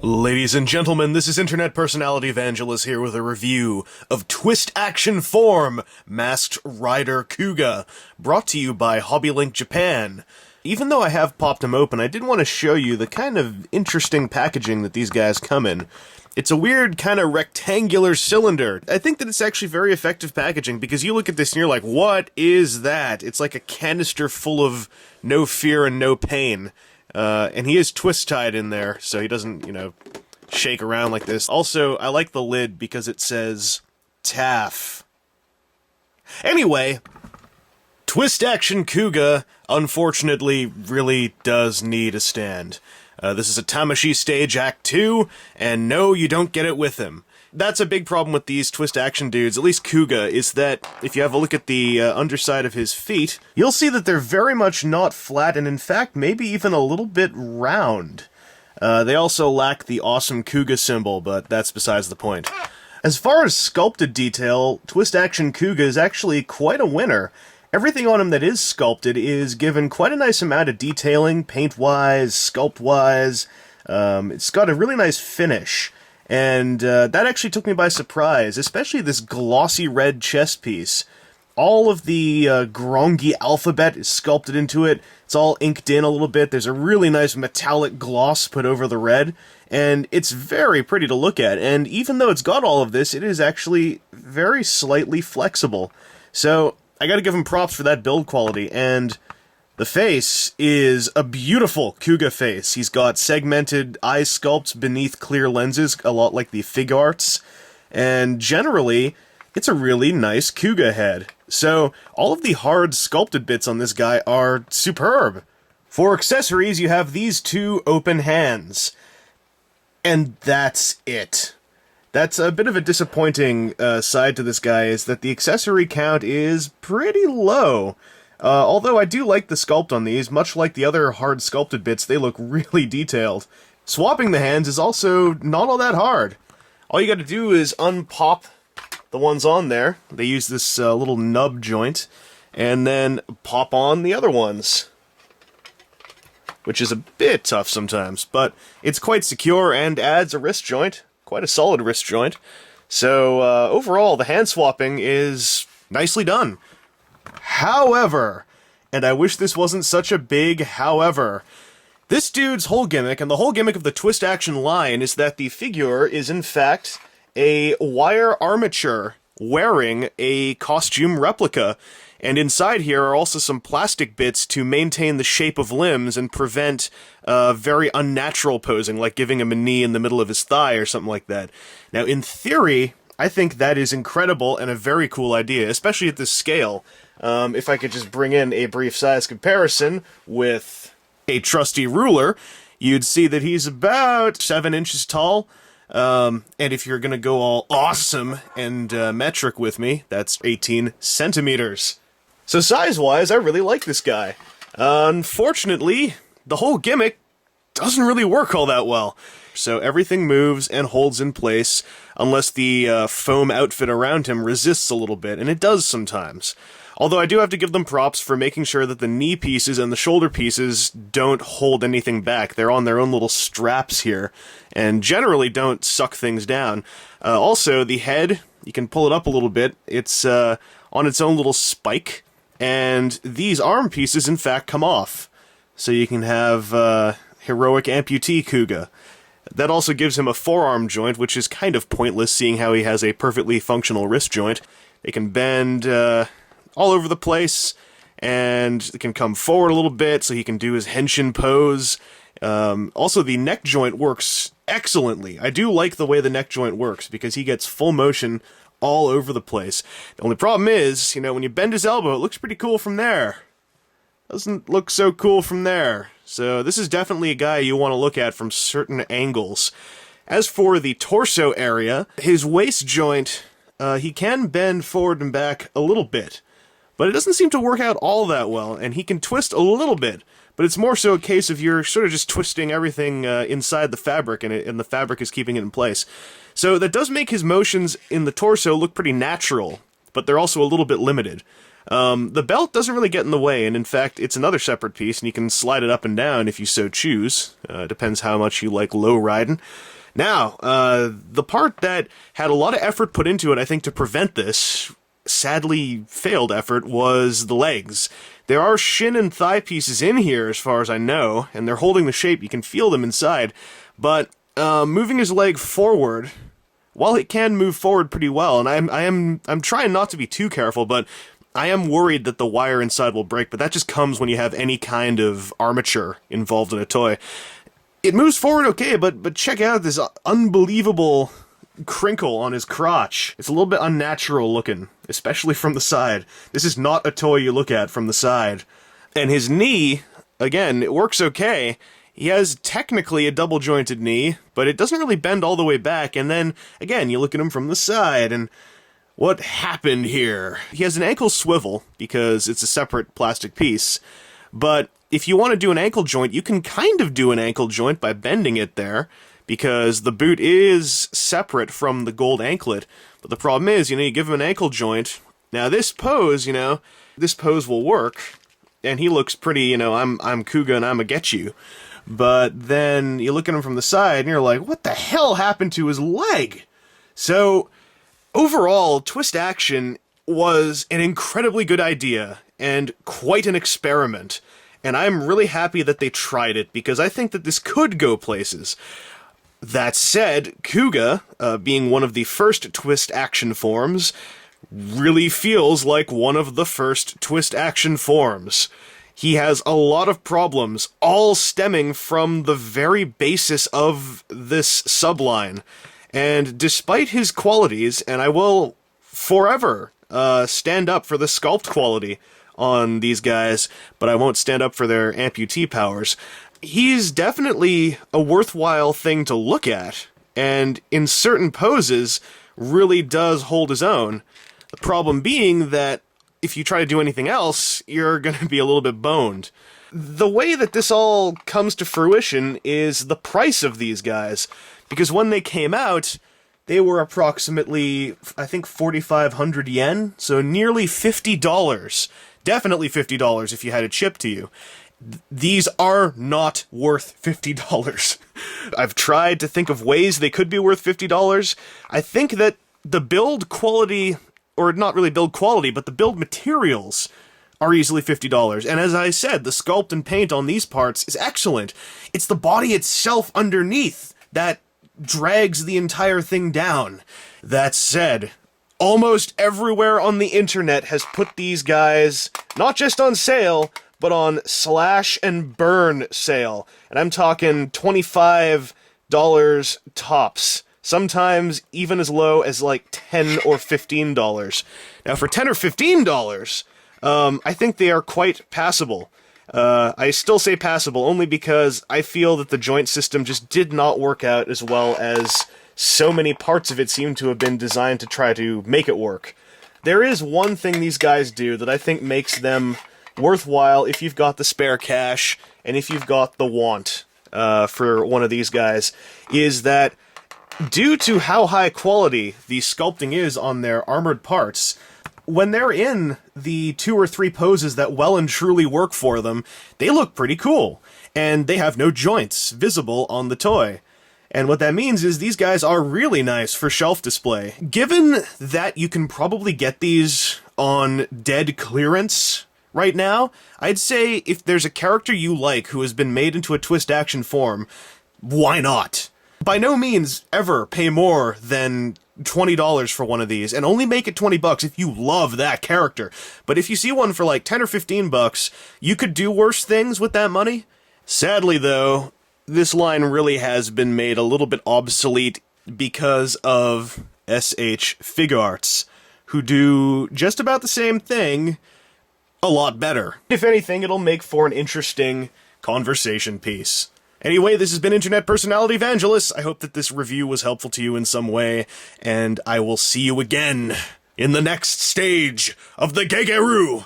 Ladies and gentlemen, this is internet personality Vangelus here with a review of Twist Action Form Masked Rider Kuuga, brought to you by HobbyLink Japan. Even though I have popped them open, I did want to show you the kind of interesting packaging that these guys come in. It's a weird kind of rectangular cylinder. I think that it's actually very effective packaging because you look at this and you're like, what is that? It's like a canister full of no fear and no pain. And he is twist-tied in there, so he doesn't, shake around like this. Also, I like the lid because it says TAF. Anyway, Twist Action Kuuga, unfortunately, really does need a stand. This is a Tamashii Stage Act 2, and no, you don't get it with him. That's a big problem with these twist action dudes, at least Kuuga, is that if you have a look at the underside of his feet, you'll see that they're very much not flat, and in fact, maybe even a little bit round. They also lack the awesome Kuuga symbol, but that's besides the point. As far as sculpted detail, Twist Action Kuuga is actually quite a winner. Everything on him that is sculpted is given quite a nice amount of detailing, paint-wise, sculpt-wise. It's got a really nice finish. And that actually took me by surprise, especially this glossy red chest piece. All of the Grongi alphabet is sculpted into it. It's all inked in a little bit. There's a really nice metallic gloss put over the red, and it's very pretty to look at. And even though it's got all of this, it is actually very slightly flexible. So I gotta give him props for that build quality, and the face is a beautiful Kuuga face. He's got segmented eye sculpts beneath clear lenses, a lot like the Fig Arts, and generally, it's a really nice Kuuga head. So, all of the hard sculpted bits on this guy are superb. For accessories, you have these two open hands. And that's it. That's a bit of a disappointing side to this guy, is that the accessory count is pretty low. Although I do like the sculpt on these, much like the other hard sculpted bits, they look really detailed. Swapping the hands is also not all that hard. All you gotta do is unpop the ones on there. They use this little nub joint, and then pop on the other ones. Which is a bit tough sometimes, but it's quite secure and adds a wrist joint. Quite a solid wrist joint. So, overall, the hand swapping is nicely done. However, and I wish this wasn't such a big however, this dude's whole gimmick, and the whole gimmick of the Twist Action line, is that the figure is in fact a wire armature wearing a costume replica, and inside here are also some plastic bits to maintain the shape of limbs and prevent very unnatural posing, like giving him a knee in the middle of his thigh or something like that. Now, in theory, I think that is incredible and a very cool idea, especially at this scale. If I could just bring in a brief size comparison with a trusty ruler, you'd see that he's about 7 inches tall. And if you're gonna go all awesome and metric with me, that's 18 centimeters. So size-wise, I really like this guy. Unfortunately, the whole gimmick doesn't really work all that well. So everything moves and holds in place unless the foam outfit around him resists a little bit, and it does sometimes. Although I do have to give them props for making sure that the knee pieces and the shoulder pieces don't hold anything back. They're on their own little straps here, and generally don't suck things down. Also, the head, you can pull it up a little bit. It's on its own little spike, and these arm pieces, in fact, come off. So you can have heroic amputee Kuuga. That also gives him a forearm joint, which is kind of pointless, seeing how he has a perfectly functional wrist joint. They can bend all over the place, and it can come forward a little bit so he can do his henshin pose. Also, the neck joint works excellently. I do like the way the neck joint works, because he gets full motion all over the place. The only problem is, when you bend his elbow, it looks pretty cool from there. Doesn't look so cool from there. So this is definitely a guy you want to look at from certain angles. As for the torso area, his waist joint, he can bend forward and back a little bit. But it doesn't seem to work out all that well, and he can twist a little bit, but it's more so a case of you're sort of just twisting everything inside the fabric, and the fabric is keeping it in place. So that does make his motions in the torso look pretty natural, but they're also a little bit limited. The belt doesn't really get in the way, and in fact, it's another separate piece, and you can slide it up and down if you so choose. Depends how much you like low riding. Now, the part that had a lot of effort put into it, I think, to prevent this, sadly failed effort, was the legs. There are shin and thigh pieces in here, as far as I know, and they're holding the shape. You can feel them inside, but moving his leg forward, while it can move forward pretty well, and I'm trying not to be too careful, but I am worried that the wire inside will break, but that just comes when you have any kind of armature involved in a toy. It moves forward okay, but check out this unbelievable crinkle on his crotch. It's a little bit unnatural looking, especially from the side. This is not a toy you look at from the side. And his knee, again, it works okay. He has technically a double-jointed knee, but it doesn't really bend all the way back, and then, again, you look at him from the side, and what happened here? He has an ankle swivel, because it's a separate plastic piece, but if you want to do an ankle joint, you can kind of do an ankle joint by bending it there, because the boot is separate from the gold anklet, but the problem is, you give him an ankle joint. Now this pose, this pose will work, and he looks pretty, I'm Kuuga and I'ma get you. But then you look at him from the side and you're like, what the hell happened to his leg? So, overall, Twist Action was an incredibly good idea and quite an experiment. And I'm really happy that they tried it, because I think that this could go places. That said, Kuuga, being one of the first Twist Action forms, really feels like one of the first Twist Action forms. He has a lot of problems, all stemming from the very basis of this subline. And despite his qualities, and I will forever stand up for the sculpt quality on these guys, but I won't stand up for their amputee powers, he's definitely a worthwhile thing to look at, and in certain poses really does hold his own. The problem being that if you try to do anything else, you're going to be a little bit boned. The way that this all comes to fruition is the price of these guys, because when they came out, they were approximately, I think, 4,500 yen, so nearly $50. Definitely $50 if you had it shipped to you. These are not worth $50. I've tried to think of ways they could be worth $50. I think that the build quality, or not really build quality, but the build materials are easily $50. And as I said, the sculpt and paint on these parts is excellent. It's the body itself underneath that drags the entire thing down. That said, almost everywhere on the internet has put these guys not just on sale, but on slash and burn sale. And I'm talking $25 tops. Sometimes even as low as like $10 or $15. Now for $10 or $15, I think they are quite passable. I still say passable only because I feel that the joint system just did not work out as well as so many parts of it seem to have been designed to try to make it work. There is one thing these guys do that I think makes them worthwhile if you've got the spare cash and if you've got the want for one of these guys, is that due to how high quality the sculpting is on their armored parts, when they're in the 2 or 3 poses that well and truly work for them, they look pretty cool, and they have no joints visible on the toy. And what that means is these guys are really nice for shelf display. Given that you can probably get these on dead clearance right now, I'd say if there's a character you like who has been made into a Twist Action form, why not? By no means ever pay more than $20 for one of these, and only make it $20 if you love that character. But if you see one for like $10 or $15, you could do worse things with that money. Sadly though, this line really has been made a little bit obsolete because of SH Figuarts, who do just about the same thing a lot better. If anything, it'll make for an interesting conversation piece. Anyway, this has been Internet Personality Vangelus. I hope that this review was helpful to you in some way, and I will see you again in the next stage of the Gegeru!